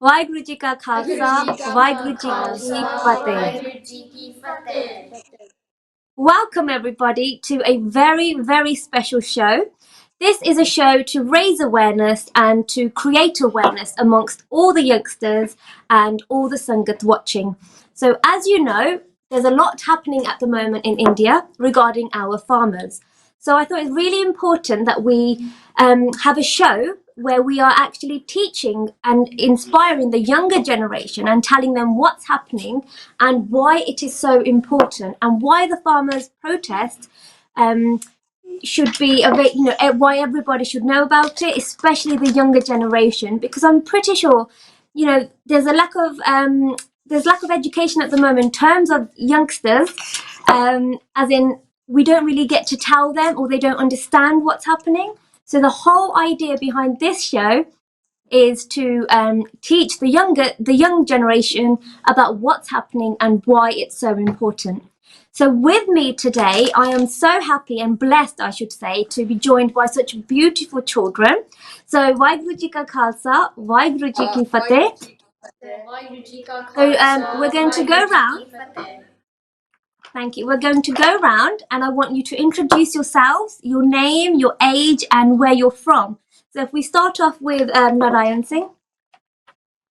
वाहिगुरु जी का खालसा, वाहिगुरु जी की फतेह. Welcome everybody to a very, very special show. This is a show to raise awareness and to create awareness amongst all the youngsters and all the Sangat watching. So as you know, there's a lot happening at the moment in India regarding our farmers. So I thought it's really important that we have a show where we are actually teaching and inspiring the younger generation and telling them what's happening and why it is so important and why the farmers' protest should be, why everybody should know about it, especially the younger generation, because I'm pretty sure, there's a lack of education at the moment in terms of youngsters, as in we don't really get to tell them or they don't understand what's happening. So the whole idea behind this show is to teach the young generation about what's happening and why it's so important. So with me today, I am so happy and blessed, I should say, to be joined by such beautiful children. So Vaheguru Ji Ka Khalsa, Vaheguru Ji Ki Fateh. So we're going to go round. Thank you. We're going to go round and I want you to introduce yourselves, your name, your age and where you're from. So if we start off with Narayan Singh.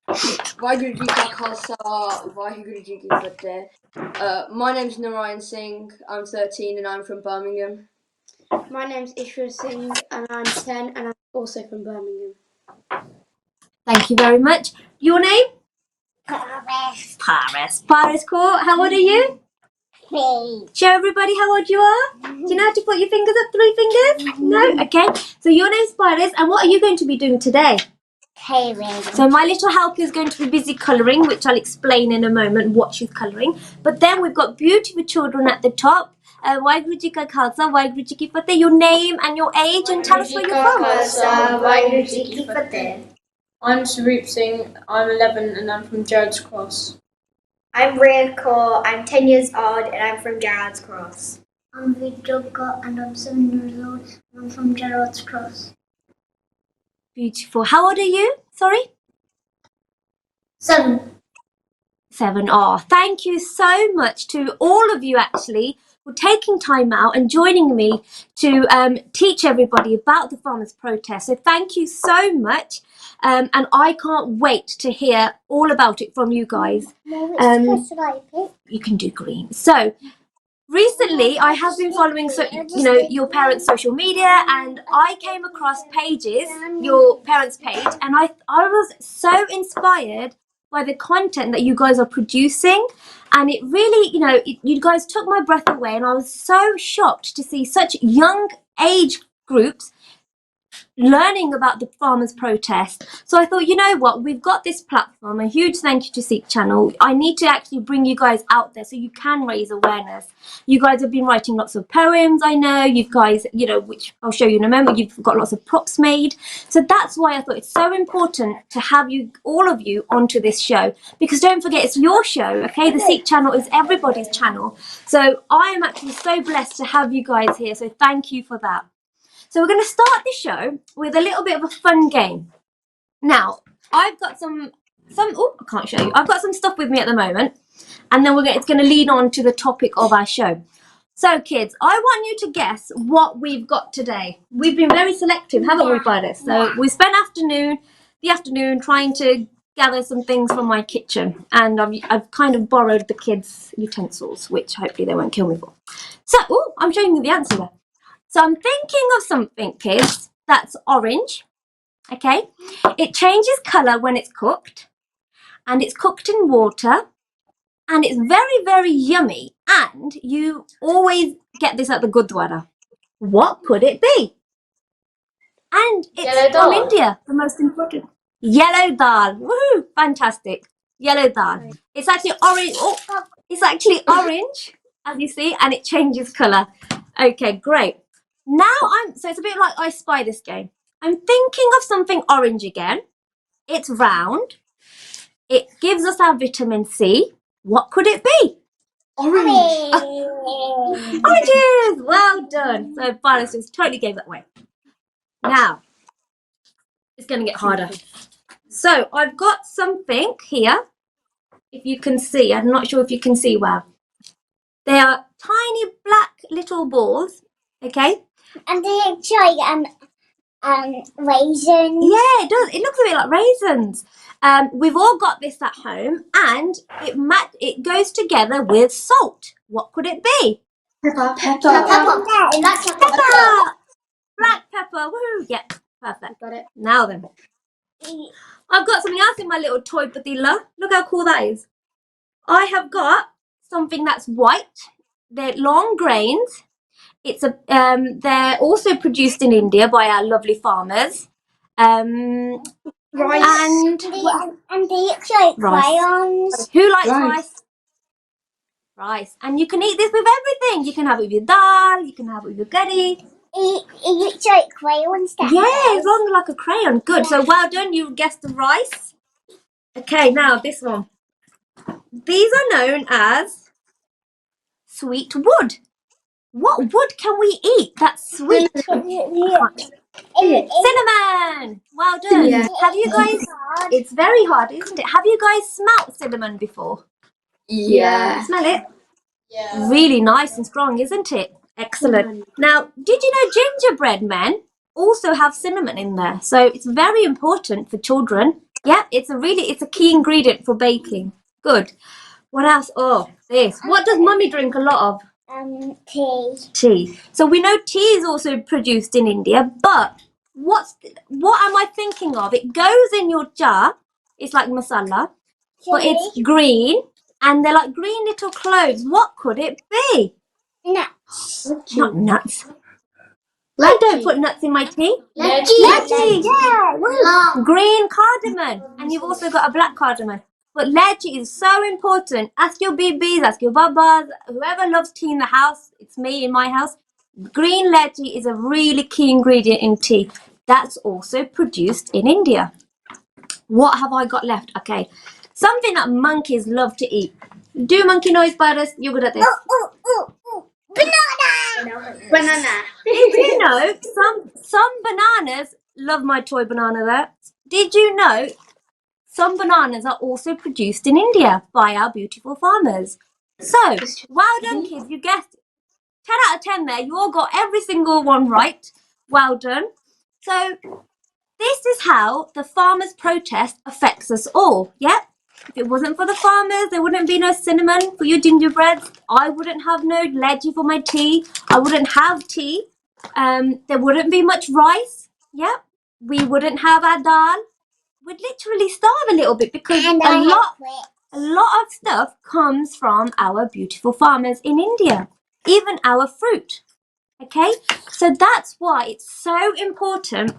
Vaheguru Ji Ka Khalsa, Vaheguru Ji Ki Fateh. My name's Narayan Singh, I'm 13 and I'm from Birmingham. My name's Ishwar Singh and I'm 10 and I'm also from Birmingham. Thank you very much. Your name? Paris. Paris, cool. How old are you? 3. Show everybody how old you are. Do you know how to put your fingers up, 3 fingers? No? Okay. So your name's Paris and what are you going to be doing today? Coloring. So my little helper is going to be busy colouring, which I'll explain in a moment what she's colouring. But then we've got beautiful children at the top. Vaheguru Ji Ka Khalsa, Vaheguru Ji Ki Fateh. Your name and your age and tell us where you're from. Vaheguru Ji Ki Fateh. I'm Sarup Singh, I'm 11 and I'm from Gerrards Cross. I'm Rhea Kaur, I'm 10 years old and I'm from Gerrards Cross. I'm Vidya and I'm 7 years old and I'm from Gerrards Cross. Beautiful. How old are you? Sorry? 7. 7. Oh, thank you so much to all of you actually for taking time out and joining me to teach everybody about the farmers' protest. So thank you so much. And I can't wait to hear all about it from you guys. You can do green. So recently, I have been following, your parents' social media, and I came across pages, your parents' page, and I was so inspired by the content that you guys are producing, and it really, you guys took my breath away, and I was so shocked to see such young age groups learning about the farmers' protest. So I thought, you know what, we've got this platform. A huge thank you to SIKH Channel. I need to actually bring you guys out there so you can raise awareness. You guys have been writing lots of poems, I know. You guys, which I'll show you in a moment, you've got lots of props made. So that's why I thought it's so important to have you, all of you, onto this show. Because don't forget, it's your show, okay? The SIKH Channel is everybody's channel. So I am actually so blessed to have you guys here. So thank you for that. So we're going to start the show with a little bit of a fun game. Now, I've got some I can't show you. I've got some stuff with me at the moment, and then it's going to lead on to the topic of our show. So, kids, I want you to guess what we've got today. We've been very selective, haven't we, Paris? So we spent the afternoon trying to gather some things from my kitchen, and I've kind of borrowed the kids' utensils, which hopefully they won't kill me for. So, I'm showing you the answer there. So I'm thinking of something, kids, that's orange, okay? It changes colour when it's cooked, and it's cooked in water, and it's very, very yummy, and you always get this at the Gurdwara. What could it be? And it's from India, the most important. Yellow dal. Woohoo! Fantastic. Yellow dal. It's actually orange. Oh, it's actually orange, as you see, and it changes colour. Okay, great. Now so it's a bit like I Spy This game. I'm thinking of something orange again. It's round. It gives us our vitamin C. What could it be? Orange! Oranges! Well done. So Paris just totally gave that away. Now, it's going to get harder. So I've got something here. If you can see, I'm not sure if you can see well. They are tiny black little balls. Okay. And they look like raisins. Yeah, it does. It looks a bit like raisins. We've all got this at home, and it goes together with salt. What could it be? Pepper. Pepper. That's a Pepper. Black pepper. Woohoo! Yep, perfect. Got it. Now then, I've got something else in my little toy patilla. Look how cool that is. I have got something that's white. They're long grains. They're also produced in India by our lovely farmers. Rice. And they look like crayons. Who likes Rice. rice? Rice. And you can eat this with everything. You can have it with your dal. You can have it with your curry. It looks like crayons. Yeah, it's long like a crayon. Good. So well done. You guessed the rice. Okay, now this one. These are known as sweet wood. What wood can we eat that's sweet? Cinnamon. Well done. Yeah. Have you guys? It's very hard, isn't it? Have you guys smelt cinnamon before? Yeah. Smell it. Yeah. Really nice and strong, isn't it? Excellent. Now, did you know gingerbread men also have cinnamon in there? So it's very important for children. Yeah, it's a key ingredient for baking. Good. What else? Oh, this. What does mummy drink a lot of? Tea. Tea. So we know tea is also produced in India, but what am I thinking of? It goes in your jar. It's like masala, but it's green, and they're like green little cloves. What could it be? Nuts. Not nuts. I don't put nuts in my tea. Lettuce. Yeah. Green cardamom, and you've also got a black cardamom. But lettuce is so important. Ask your bibis, ask your babas, whoever loves tea in the house. It's me in my house. Green lettuce is a really key ingredient in tea. That's also produced in India. What have I got left? Okay, something that monkeys love to eat. Do monkey noise, Paris. You're good at this. Banana. Did you know some bananas? Love my toy banana there. Did you know some bananas are also produced in India by our beautiful farmers? So, well done, kids. You guessed 10 out of 10 there. You all got every single one right. Well done. So, this is how the farmers' protest affects us all. Yep. If it wasn't for the farmers, there wouldn't be no cinnamon for your gingerbreads. I wouldn't have no ledgy for my tea. I wouldn't have tea. There wouldn't be much rice. Yep. We wouldn't have our dal. We'd literally starve a little bit because a lot of stuff comes from our beautiful farmers in India. Even our fruit. Okay? So that's why it's so important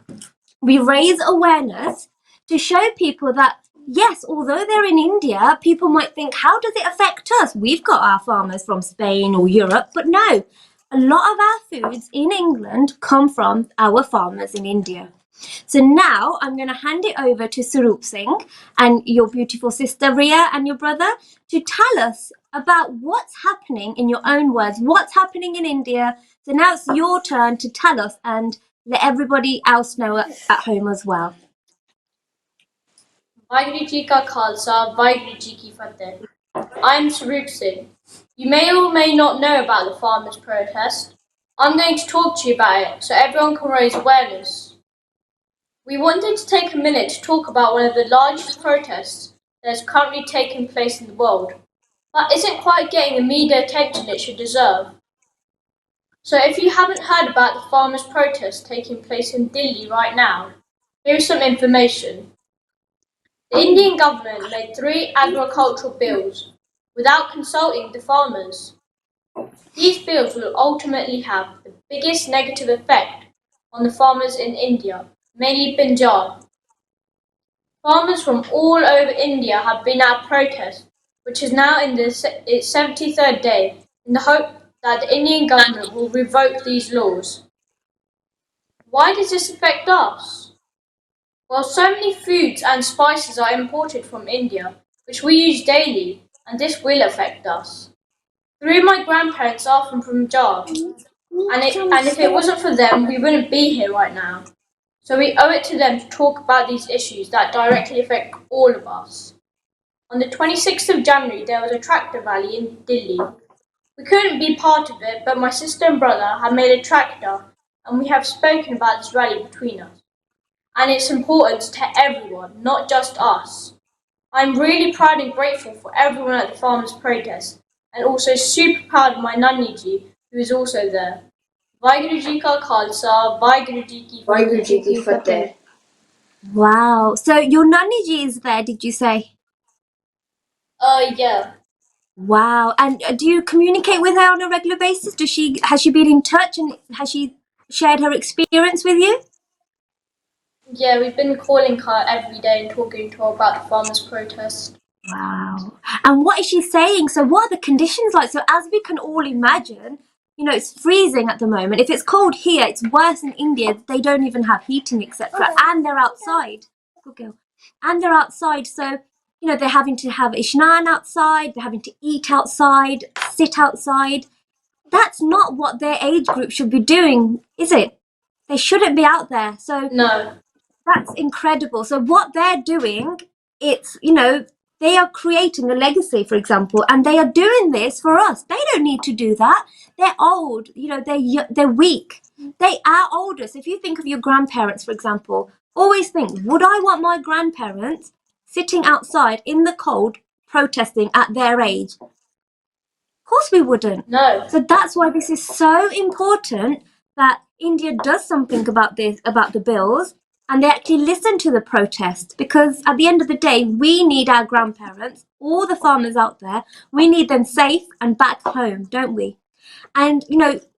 we raise awareness to show people that, yes, although they're in India, people might think, how does it affect us? We've got our farmers from Spain or Europe, but no, a lot of our foods in England come from our farmers in India. So now I'm going to hand it over to Sarup Singh and your beautiful sister Ria and your brother to tell us about what's happening, in your own words, what's happening in India. So now it's your turn to tell us and let everybody else know at home as well. Vaheguru Ji Ka Khalsa, Vaheguru Ji Ki Fateh. I'm Sarup Singh. You may or may not know about the farmers' protest. I'm going to talk to you about it so everyone can raise awareness. We wanted to take a minute to talk about one of the largest protests that is currently taking place in the world, but isn't quite getting the media attention it should deserve. So if you haven't heard about the farmers' protest taking place in Delhi right now, here is some information. The Indian government made 3 agricultural bills without consulting the farmers. These bills will ultimately have the biggest negative effect on the farmers in India, mainly Punjab. Farmers from all over India have been at protest, which is now in its 73rd day, in the hope that the Indian government will revoke these laws. Why does this affect us? Well, so many foods and spices are imported from India, which we use daily, and this will affect us. 3 of my grandparents are from Punjab, and if it wasn't for them, we wouldn't be here right now. So we owe it to them to talk about these issues that directly affect all of us. On the 26th of January, there was a tractor rally in Delhi. We couldn't be part of it, but my sister and brother have made a tractor, and we have spoken about this rally between us and its importance to everyone, not just us. I'm really proud and grateful for everyone at the farmers' protest, and also super proud of my Nanny ji, who is also there. Vaheguru Ji Ka Khalsa, Vaheguru Ji Ki Vaheguru Ji Ki Fateh. Wow. So your Nani Ji is there, did you say? Yeah. Wow. And do you communicate with her on a regular basis? Has she been in touch and has she shared her experience with you? Yeah, we've been calling her every day and talking to her about the farmers' protest. Wow. And what is she saying? So what are the conditions like? So as we can all imagine, it's freezing at the moment. If it's cold here, it's worse in India. They don't even have heating, etc. And they're outside. Good girl. And they're outside. So, they're having to have ishnan outside. They're having to eat outside, sit outside. That's not what their age group should be doing, is it? They shouldn't be out there. So No. that's incredible. So what they're doing, it's, they are creating a legacy, for example, and they are doing this for us. They don't need to do that. They're old, they're weak. They are older. So if you think of your grandparents, for example, always think, would I want my grandparents sitting outside in the cold protesting at their age? Of course we wouldn't. No. So that's why this is so important that India does something about this, about the bills, and they actually listen to the protest, because at the end of the day, we need our grandparents, all the farmers out there, we need them safe and back home, don't we? And,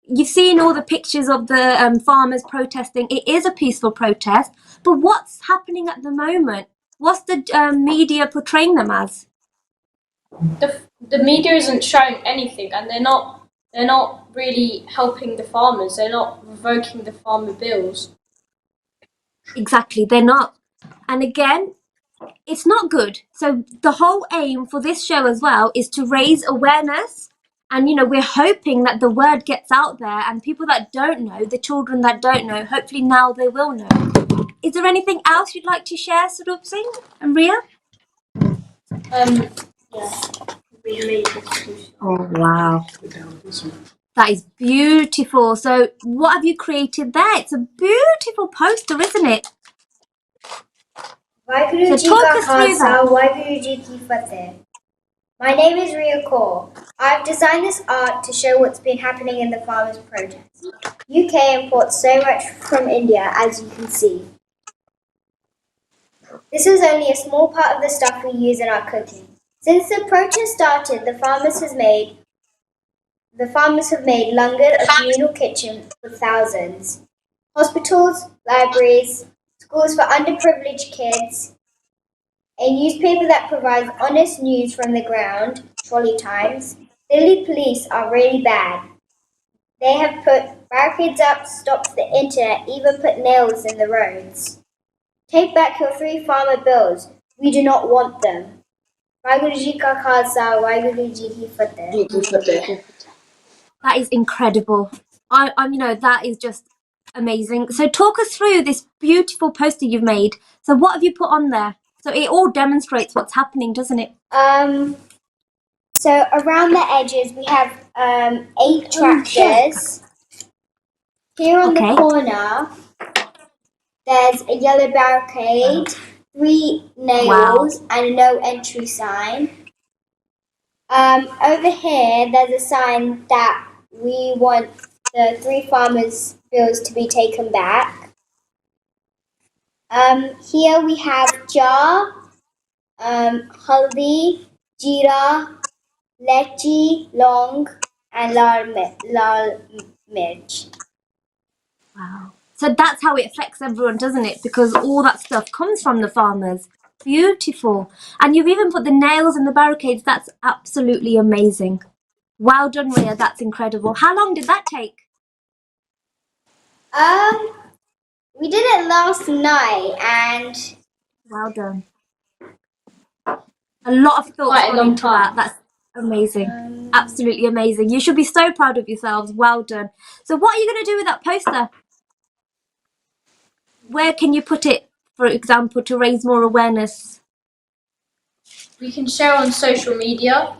you've seen all the pictures of the farmers protesting. It is a peaceful protest, but what's happening at the moment? What's the media portraying them as? The media isn't showing anything, and they're not really helping the farmers. They're not revoking the farmer bills. Exactly, they're not. And again, it's not good. So the whole aim for this show as well is to raise awareness. And, we're hoping that the word gets out there, and people that don't know, the children that don't know, hopefully now they will know. Is there anything else you'd like to share, Sarup Singh and Ria? Yeah. We made this. Oh, wow. That is beautiful. So what have you created there? It's a beautiful poster, isn't it? Vaheguru Ji talk Ka us through Khalsa, that. Vaheguru Ji Ki Fateh. My name is Ria Kaur. I've designed this art to show what's been happening in the farmers' protest. UK imports so much from India, as you can see. This is only a small part of the stuff we use in our cooking. Since the protest started, the farmers have made langar, a communal kitchen for thousands. Hospitals, libraries, schools for underprivileged kids, a newspaper that provides honest news from the ground, Trolley Times. Delhi police are really bad. They have put barricades up, stopped the internet, even put nails in the roads. Take back your 3 farmer bills. We do not want them. Vaheguru Ji Ka Khalsa, Vaheguru Ji Ki Fateh. Ji Ki Fateh. That is incredible. That is just amazing. So talk us through this beautiful poster you've made. So what have you put on there? So it all demonstrates what's happening, doesn't it? So around the edges we have 8 tractors. Here on the corner, there's a yellow barricade, 3 nails, and a no entry sign. Over here, there's a sign that we want the 3 farmers' bills to be taken back. Here we have jar, haldi, jeera, lechi, long, and lal mirch. Wow. So that's how it affects everyone, doesn't it? Because all that stuff comes from the farmers. Beautiful. And you've even put the nails in the barricades. That's absolutely amazing. Well done, Ria. That's incredible. How long did that take? We did it last night, and Well done. A lot of thoughts Quite a gone long into time. that. That's amazing. Absolutely amazing. You should be so proud of yourselves. Well done. So what are you going to do with that poster? Where can you put it, for example, to raise more awareness? We can share on social media.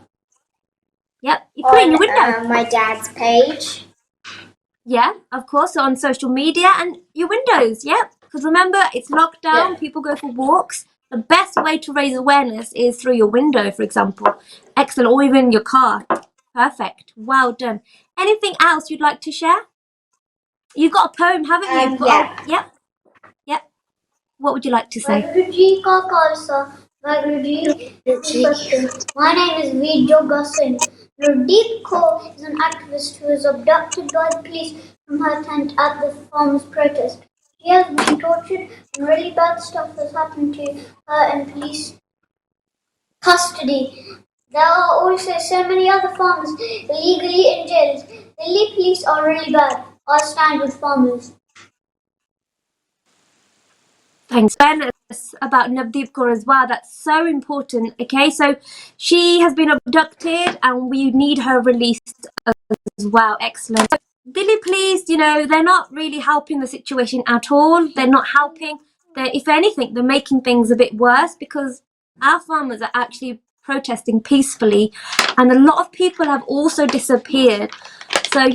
Yep, you put it in your window. On my dad's page. Yeah, of course, on social media and your windows. Yep, because remember, it's lockdown. Yeah. People go for walks. The best way to raise awareness is through your window, for example. Excellent, or even your car. Perfect. Well done. Anything else you'd like to share? You've got a poem, haven't you? Yeah. Yep. Yep. What would you like to say? Waheguru Ji Ka Khalsa, Waheguru Ji Ki Fateh. My name is Veer Joga Singh. Nurdeep Kaur is an activist who was abducted by the police from her tent at the farmers' protest. She has been tortured and really bad stuff has happened to her in police custody. There are also so many other farmers illegally in jails. Delhi police are really bad. I stand with farmers. Thanks. Awareness about Navdeep Kaur as well. That's so important. Okay, so she has been abducted and we need her released as well. Excellent. So, Billy, please, they're not really helping the situation at all. They're not helping. If anything, they're making things a bit worse because our farmers are actually protesting peacefully and a lot of people have also disappeared. So,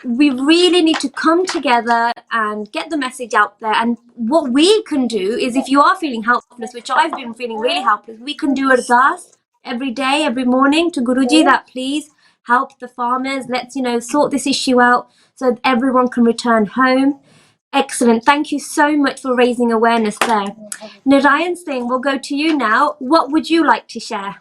we really need to come together and get the message out there. And what we can do is, if you are feeling helpless, which I've been feeling really helpless, we can do ardas every day, every morning to Guruji that please help the farmers. Let's, sort this issue out so that everyone can return home. Excellent. Thank you so much for raising awareness there. Narayan Singh, we'll go to you now. What would you like to share?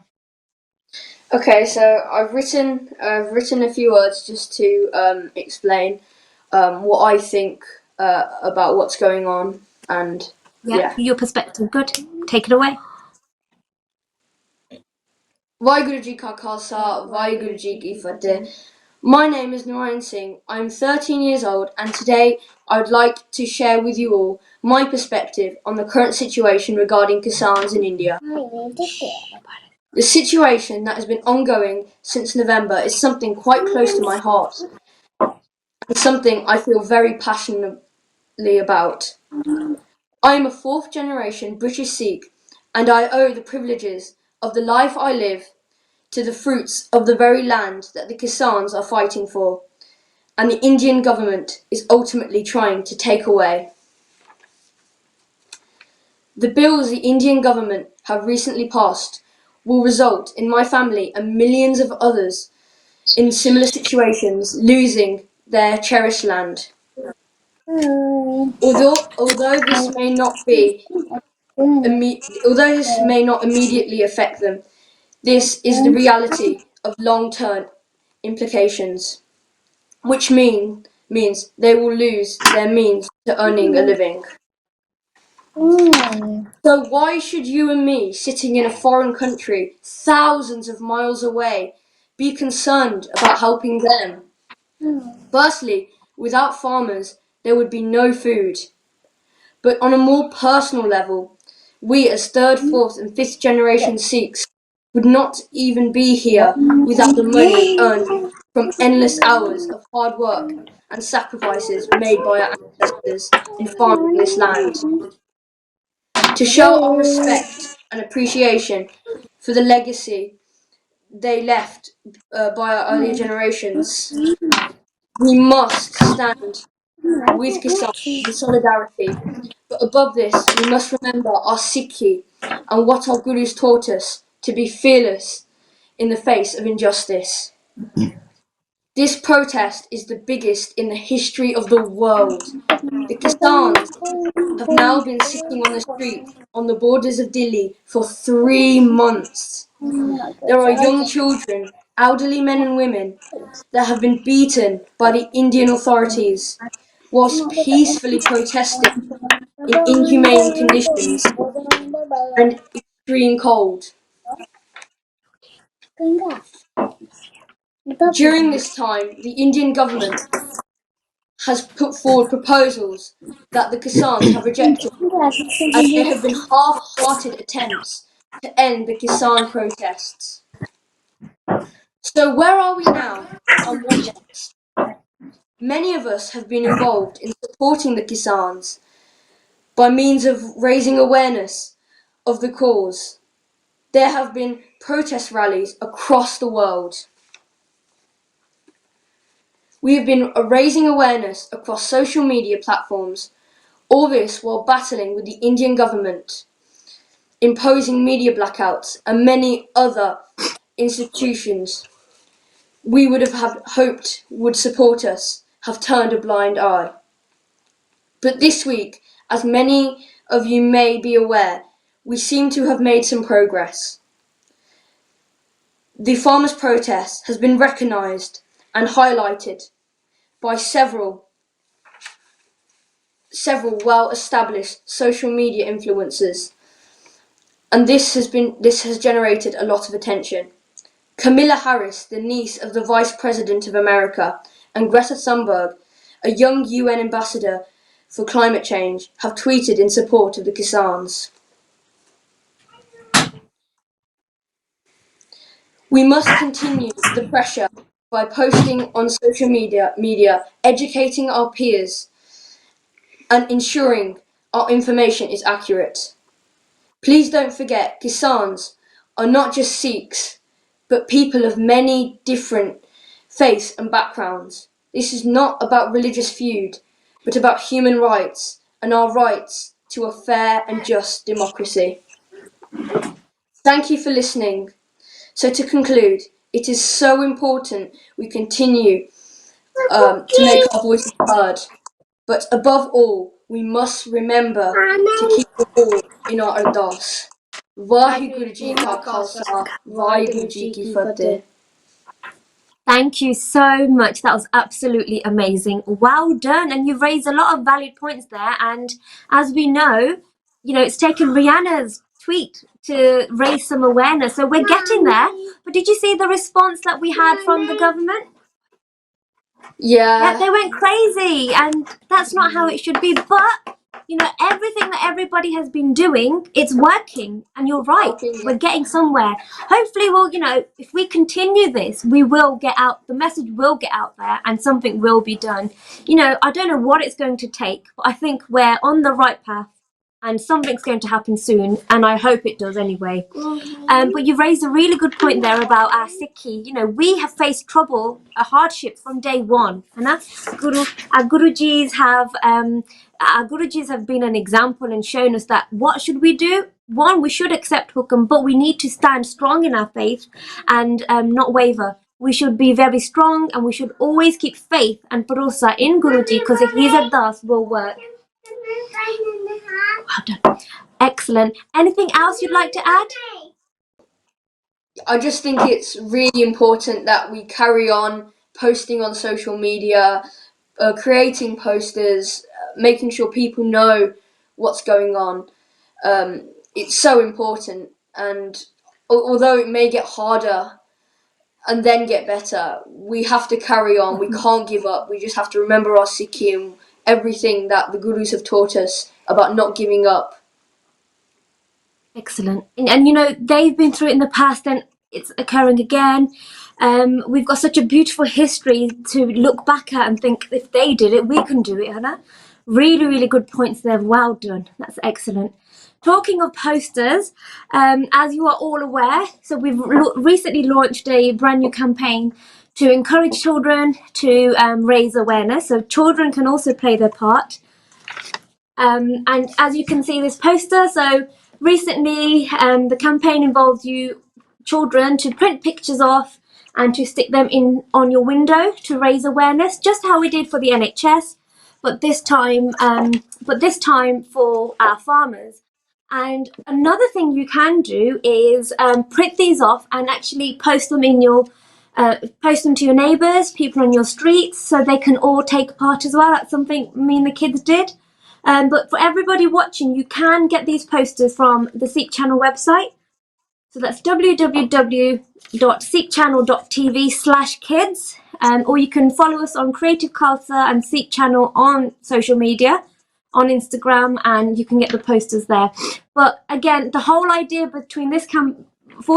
Okay, so I've written a few words just to explain what I think about what's going on, and yeah. Your perspective. Good. Take it away. Waheguru Ji Ka Khalsa, Waheguru Ji Ki Fateh. My name is Narayan Singh. I'm 13 years old, and today I would like to share with you all my perspective on the current situation regarding Kisans in India. The situation that has been ongoing since November is something quite close to my heart and something I feel very passionately about. I am a fourth generation British Sikh and I owe the privileges of the life I live to the fruits of the very land that the Kisans are fighting for and the Indian government is ultimately trying to take away. The bills the Indian government have recently passed will result in my family and millions of others in similar situations losing their cherished land. Although this may not immediately affect them, this is the reality of long-term implications, which means they will lose their means to earning a living. So why should you and me, sitting in a foreign country, thousands of miles away, be concerned about helping them? Firstly, without farmers, there would be no food. But on a more personal level, we as third, fourth and fifth generation Sikhs would not even be here without the money earned from endless hours of hard work and sacrifices made by our ancestors in farming this land. To show our respect and appreciation for the legacy they left by our earlier generations, we must stand with Kisan in solidarity. But above this, we must remember our Sikhi and what our Gurus taught us to be fearless in the face of injustice. This protest is the biggest in the history of the world. The Kisans have now been sitting on the streets on the borders of Delhi for 3 months. There are young children, elderly men and women that have been beaten by the Indian authorities whilst peacefully protesting in inhumane conditions and extreme cold. During this time, the Indian government has put forward proposals that the Kisans have rejected, as they have been half-hearted attempts to end the Kisan protests. So where are we now, and what next? Many of us have been involved in supporting the Kisans, by means of raising awareness of the cause. There have been protest rallies across the world. We have been raising awareness across social media platforms, all this while battling with the Indian government, imposing media blackouts and many other institutions we would have hoped would support us have turned a blind eye. But this week, as many of you may be aware, we seem to have made some progress. The farmers' protest has been recognised and highlighted by several well-established social media influencers, and this has generated a lot of attention. Kamala Harris, the niece of the Vice President of America, and Greta Thunberg, a young UN ambassador for climate change, have tweeted in support of the Kisans. We must continue the pressure by posting on social media, educating our peers, and ensuring our information is accurate. Please don't forget, Kisans are not just Sikhs, but people of many different faiths and backgrounds. This is not about religious feud, but about human rights and our rights to a fair and just democracy. Thank you for listening. So to conclude, it is so important we continue to make our voices heard. But above all, we must remember to keep the ball in our ardas. Vaheguru Ji Ka Khalsa, Vaheguru Ji Ki Fateh. Thank you so much. That was absolutely amazing. Well done. And you've raised a lot of valid points there. And as we know, it's taken Rihanna's tweet to raise some awareness. So we're getting there. But did you see the response that we had from the government? Yeah, they went crazy. And that's not how it should be. But everything that everybody has been doing, it's working. And you're right, we're getting somewhere. Hopefully if we continue this, we will get out, the message will get out there and something will be done. I don't know what it's going to take, but I think we're on the right path and something's going to happen soon, and I hope it does anyway. But you raised a really good point there about our Sikhi. We have faced trouble, a hardship from day one. Our Gurujis have been an example and shown us that what should we do? One, we should accept Hukam, but we need to stand strong in our faith and not waver. We should be very strong and we should always keep faith and bharosa in Guruji, because if his ardas will work. Well done. Excellent. Anything else you'd like to add? I just think it's really important that we carry on posting on social media, creating posters, making sure people know what's going on. It's so important, and although it may get harder and then get better, we have to carry on. We can't give up. We just have to remember our Sikhi and everything that the Gurus have taught us about not giving up. Excellent. And they've been through it in the past and it's occurring again. We've got such a beautiful history to look back at and think, if they did it, we can do it, Hannah. Really, really good points there. Well done. That's excellent. Talking of posters, as you are all aware, so we've recently launched a brand new campaign to encourage children to raise awareness. So children can also play their part. And as you can see this poster, so recently the campaign involves you children to print pictures off and to stick them in on your window to raise awareness, just how we did for the NHS, but this time for our farmers. And another thing you can do is print these off and actually post them to your neighbours, people on your streets, so they can all take part as well. That's something me and the kids did. But for everybody watching, you can get these posters from the SIKH Channel website. So that's www.sikhchannel.tv/kids. Or you can follow us on Creative Khalsa and SIKH Channel on social media, on Instagram, and you can get the posters there. But again, the whole idea for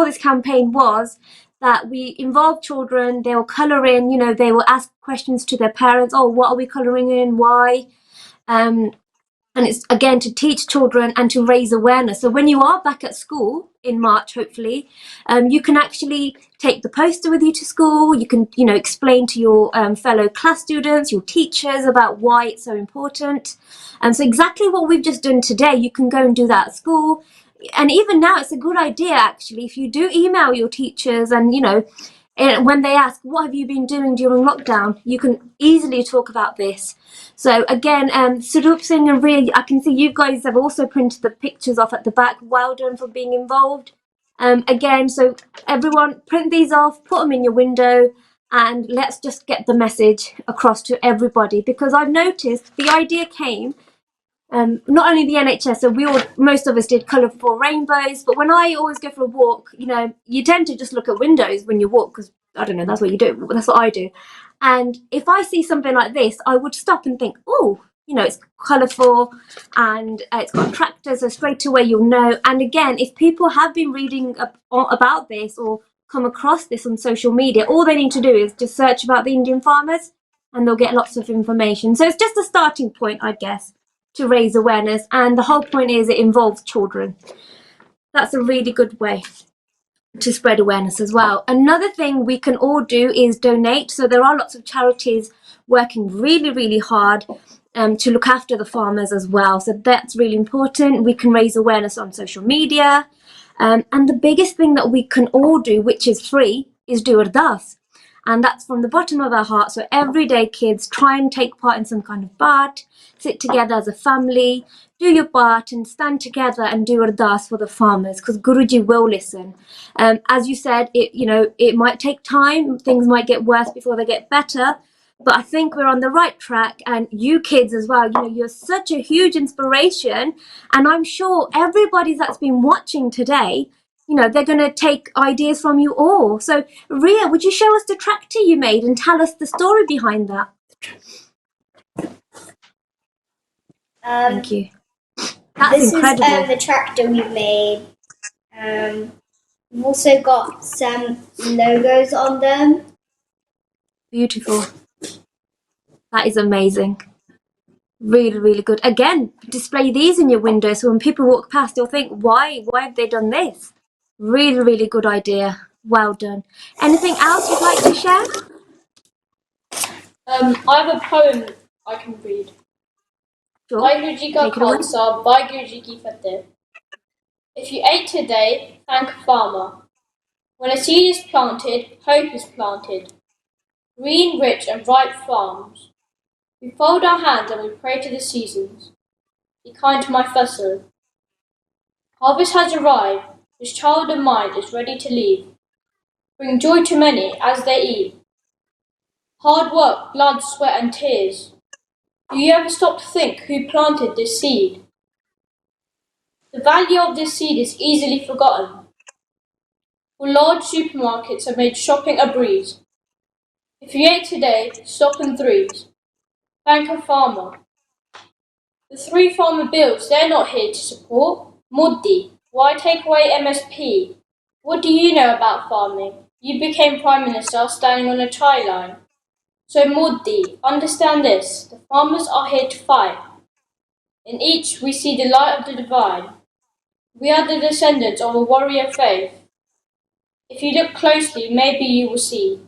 this campaign was that we involved children. They will colour in, they will ask questions to their parents. Oh, what are we colouring in? Why? And it's again to teach children and to raise awareness. So when you are back at school in March, hopefully, you can actually take the poster with you to school. You can, explain to your fellow class students, your teachers about why it's so important. And so exactly what we've just done today, you can go and do that at school. And even now, it's a good idea actually if you do email your teachers and when they ask what have you been doing during lockdown, you can easily talk about this. So again, Surup Singh and Ria, I can see you guys have also printed the pictures off at the back. Well done for being involved. Again, so everyone print these off, put them in your window, and let's just get the message across to everybody, because I've noticed the idea came not only the NHS, so most of us did colourful rainbows, but when I always go for a walk, you tend to just look at windows when you walk, because I don't know, that's what you do, that's what I do. And if I see something like this, I would stop and think, oh, it's colourful and it's got tractors, so straight away you'll know. And again, if people have been reading about this or come across this on social media, all they need to do is just search about the Indian farmers and they'll get lots of information. So it's just a starting point, I guess, to raise awareness, and the whole point is it involves children. That's a really good way to spread awareness as well. Another thing we can all do is donate. So there are lots of charities working really, really hard to look after the farmers as well. So that's really important. We can raise awareness on social media. And the biggest thing that we can all do, which is free, is do ardas. And that's from the bottom of our heart. So every day, kids, try and take part in some kind of part, sit together as a family, do your part and stand together and do ardas for the farmers, because Guruji will listen. As you said, it might take time. Things might get worse before they get better. But I think we're on the right track, and you kids as well, you're such a huge inspiration. And I'm sure everybody that's been watching today, they're going to take ideas from you all. So, Ria, would you show us the tractor you made and tell us the story behind that? Thank you. That's this incredible. is the tractor we've made. We've also got some logos on them. Beautiful. That is amazing. Really, really good. Again, display these in your window so when people walk past, they'll think, why have they done this? Really, really good idea. Well done. Anything else you'd like to share? I have a poem I can read. Sure. Vaheguru Ji Ka Take it away. Khalsa, Vaheguru Ji Ki Fateh. If you ate today, thank a farmer. When a seed is planted, hope is planted. Green, rich and ripe farms. We fold our hands and we pray to the seasons. Be kind to my vessel. Harvest has arrived. This child of mine is ready to leave. Bring joy to many as they eat. Hard work, blood, sweat and tears. Do you ever stop to think who planted this seed? The value of this seed is easily forgotten. For large supermarkets have made shopping a breeze. If you ate today, stop in threes. Thank a farmer. The three farmer bills, they're not here to support. Modi, why take away MSP? What do you know about farming? You became Prime Minister standing on a tie line. So Modi, understand this, the farmers are here to fight. In each we see the light of the divine. We are the descendants of a warrior faith. If you look closely, maybe you will see.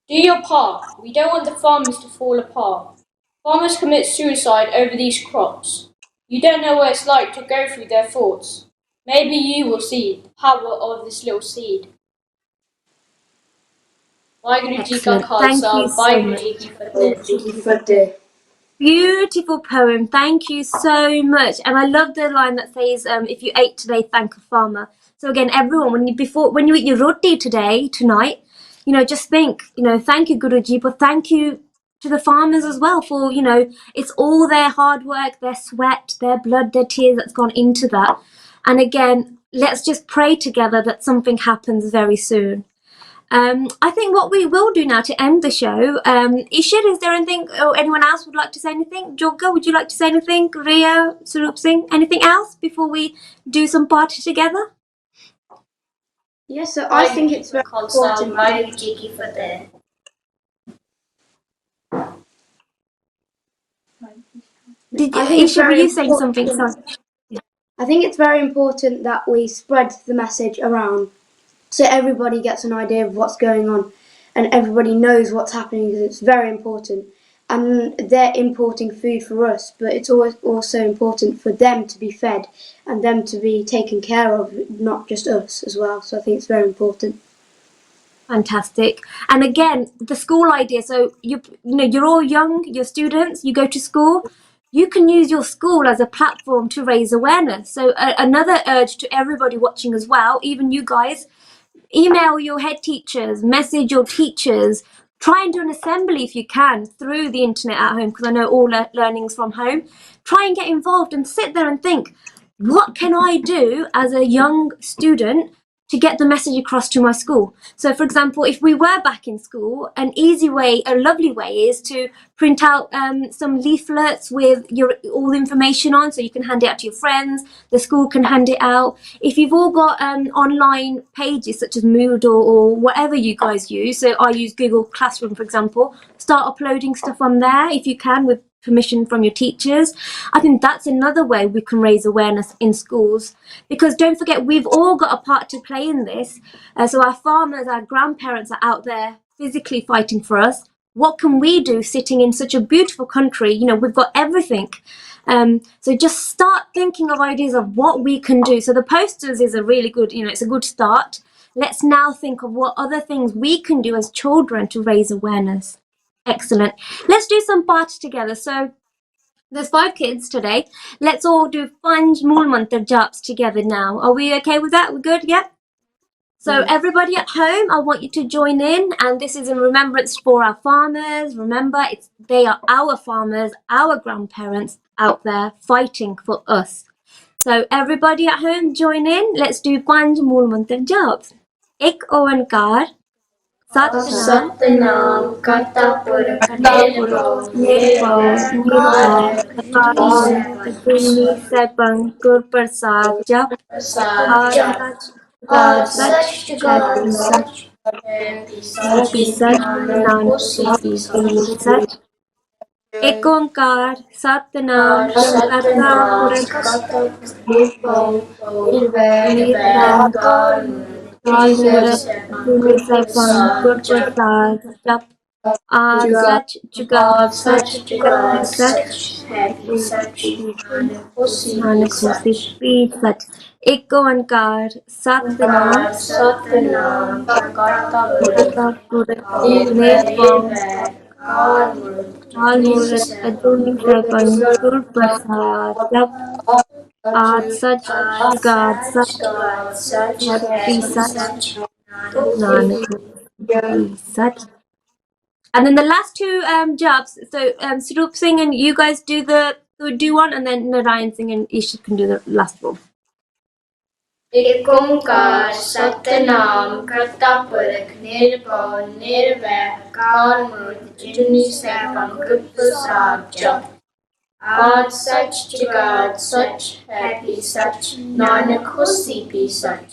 Do your part. We don't want the farmers to fall apart. Farmers commit suicide over these crops. You don't know what it's like to go through their thoughts. Maybe you will see the power of this little seed. Vaheguru Ji Ka Excellent. Thank Khalsa, you so Vaheguru much. Ji Ki Fateh. Fateh. Beautiful poem. Thank you so much. And I love the line that says, if you ate today, thank a farmer. So again, everyone, when you eat your roti tonight, just think, thank you, Guruji, but thank you to the farmers as well for, it's all their hard work, their sweat, their blood, their tears that's gone into that. And again, let's just pray together that something happens very soon. I think what we will do now to end the show, Ishir, is there anything, or anyone else would like to say anything? Jogga, would you like to say anything? Ria, Surup Singh, anything else before we do some party together? Yes, so I think it's very important. Vaheguru Ji Ki Fateh. think it's Isha, were very you saying something? important. Sorry. I think it's very important that we spread the message around so everybody gets an idea of what's going on and everybody knows what's happening because it's very important. And they're importing food for us, but it's always also important for them to be fed and them to be taken care of, not just us as well. So I think it's very important. Fantastic. And again, the school idea. So you're all young, you're students, you go to school. You can use your school as a platform to raise awareness. So another urge to everybody watching as well, even you guys, email your head teachers, message your teachers, try and do an assembly if you can through the internet at home, because I know all learning's from home. Try and get involved and sit there and think, what can I do as a young student to get the message across to my school? So, for example, if we were back in school, an easy way, a lovely way, is to print out some leaflets with all the information on, so you can hand it out to your friends. The school can hand it out. If you've all got online pages such as Moodle or whatever you guys use, so I use Google Classroom, for example, start uploading stuff on there if you can with permission from your teachers. I think that's another way we can raise awareness in schools, because don't forget, we've all got a part to play in this. So our farmers, our grandparents are out there physically fighting for us. What can we do sitting in such a beautiful country? We've got everything. So just start thinking of ideas of what we can do. So the posters is a really good, it's a good start. Let's now think of what other things we can do as children to raise awareness. Excellent. Let's do some parts together. So there's 5 kids today. Let's all do 5 Moolmantar jobs together now. Are we okay with that? We're good? Yeah? So everybody at home, I want you to join in, and this is in remembrance for our farmers. Remember, they are our farmers, our grandparents out there fighting for us. So everybody at home, join in. Let's do 5 Moolmantar jobs. Ik oankar, Satnam, Satnam Karta Purakh Nirbhav Nirbhav, Nirbhav, Akal, Ajuni, Sebang, Gur Prasad, Jap, Prasad Ad Jap. Sach, God, Ad Sach, Sach Happy Jugaad Sach, Sach Happy Happy Sach Sach, Nanak Nanak Hosi Hosi, Pili Sach Sach, Ek Onkar, Satnam, Karta Satnam Purakh, Karta Nirbhav Nirbhav, Nirvair Akal Akal Murti Murat, Ajuni, Gur Sebang, Prasad Gur Jap. Prasad, Jap, Ad Jugaad, Sach, Jugad, Sach, Sach Happy Jugaad Sach, Sach Happy Sach Nanak Hosi Nanak Hosi, Sach Pili Sach, Ek Onkar, Satnam, Onkar Satnam Karta Purakh Karta Purakh, Nirbhav, Nirvair Akal Murti Almurat, Ajuni, Sebang, Gur Prasad, Jap, Ad Sach, Ad Jugad, Sach, Sach God Sach Happy Happy Sach, Sach Nanak Nanak Hosi, Sach. And then the last 2 jobs. So Swaroop Singh and you guys do one, and then Narayan Singh and Isha can do the last one. एक ओंकार सतनाम करता पुरख निर्भव निर्वैर अकाल मूर्त जुनी सैभं गुर प्रसाद जप आद सच जुगाद सच है भी सच नानक होसी भी सच.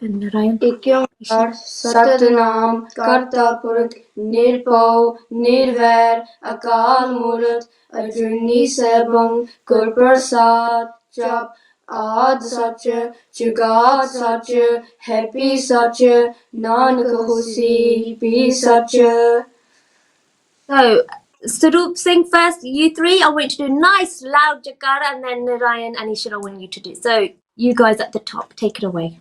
And Narayan. एक ओंकार सतनाम करता पुरख निरभव निर्वैर अकाल मूर्त अजूनी सैभं गुर प्रसाद जप आद सच जुगाद सच हैप्पी सच नानक होसी भी सच. So Swaroop Singh first, you 3. I want you to do nice loud Jagara, and then Narayan and Isha I want you to do. So you guys at the top, take it away.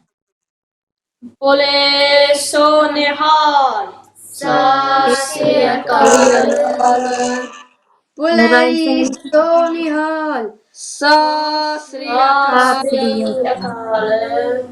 बोले सो निहाल सत श्री अकाल. Narayan बुलई Singh. सोनिहाल सत श्री सत अकाल. श्री अकाल.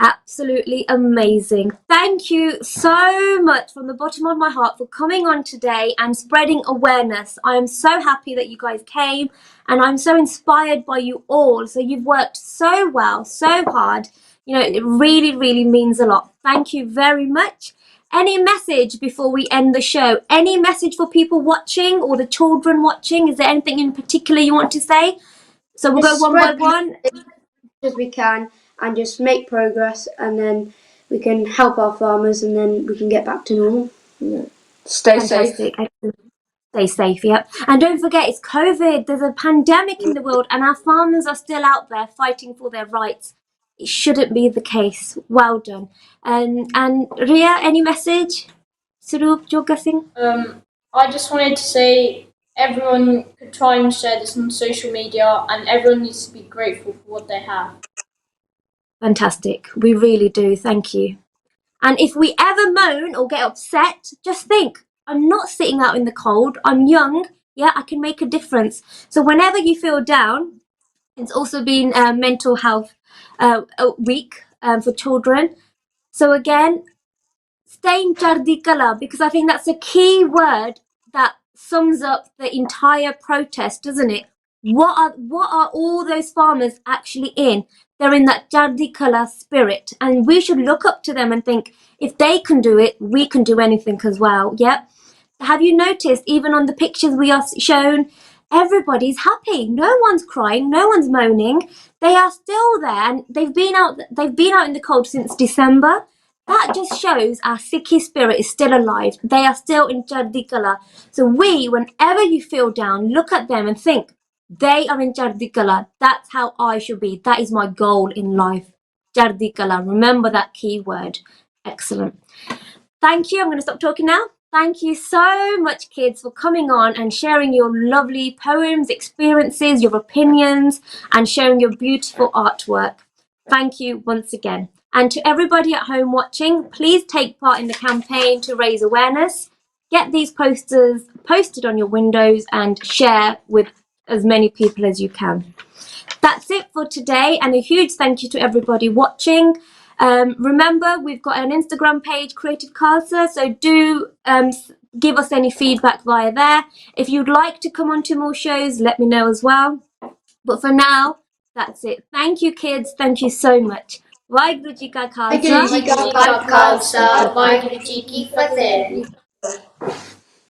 Absolutely amazing. Thank you so much from the bottom of my heart for coming on today and spreading awareness. I am so happy that you guys came, and I'm so inspired by you all. So you've worked so well, so hard. It really, really means a lot. Thank you very much. Any message before we end the show? Any message for people watching or the children watching? Is there anything in particular you want to say? So we'll go one by one. As we can and just make progress, and then we can help our farmers, and then we can get back to normal. Stay safe. Fantastic. Excellent. Stay safe, yep. And don't forget, it's COVID. There's a pandemic in the world, and our farmers are still out there fighting for their rights. It shouldn't be the case. Well done. And Ria, any message? Surup, Joga Singh? I just wanted to say everyone could try and share this on social media, and everyone needs to be grateful for what they have. Fantastic. We really do. Thank you. And if we ever moan or get upset, just think, I'm not sitting out in the cold. I'm young. Yeah, I can make a difference. So whenever you feel down, it's also been mental health week for children. So again, stay in Chardi Kala, because I think that's a key word that sums up the entire protest, doesn't it? What are all those farmers actually in? They're in that Chardi Kala spirit, and we should look up to them and think, if they can do it, we can do anything as well. Yep. Have you noticed, even on the pictures we are shown, everybody's happy. No one's crying, no one's moaning. They are still there, and they've been out in the cold since December. That just shows our Sikhi spirit is still alive. They are still in Chardi Kala. So whenever you feel down, look at them and think, they are in Chardi Kala. That's how I should be. That is my goal in life. Chardi Kala. Remember that key word. Excellent. Thank you. I'm going to stop talking now. Thank you so much, kids, for coming on and sharing your lovely poems, experiences, your opinions, and sharing your beautiful artwork. Thank you once again. And to everybody at home watching, please take part in the campaign to raise awareness. Get these posters posted on your windows and share with as many people as you can. That's it for today, and a huge thank you to everybody watching. Remember, we've got an Instagram page, Creative Khalsa, so do give us any feedback via there. If you'd like to come on to more shows, let me know as well. But for now, that's it. Thank you, kids. Thank you so much. Waheguru Ji Ka Khalsa. Waheguru Ji Ka Khalsa, Waheguru Ji Ki Fateh.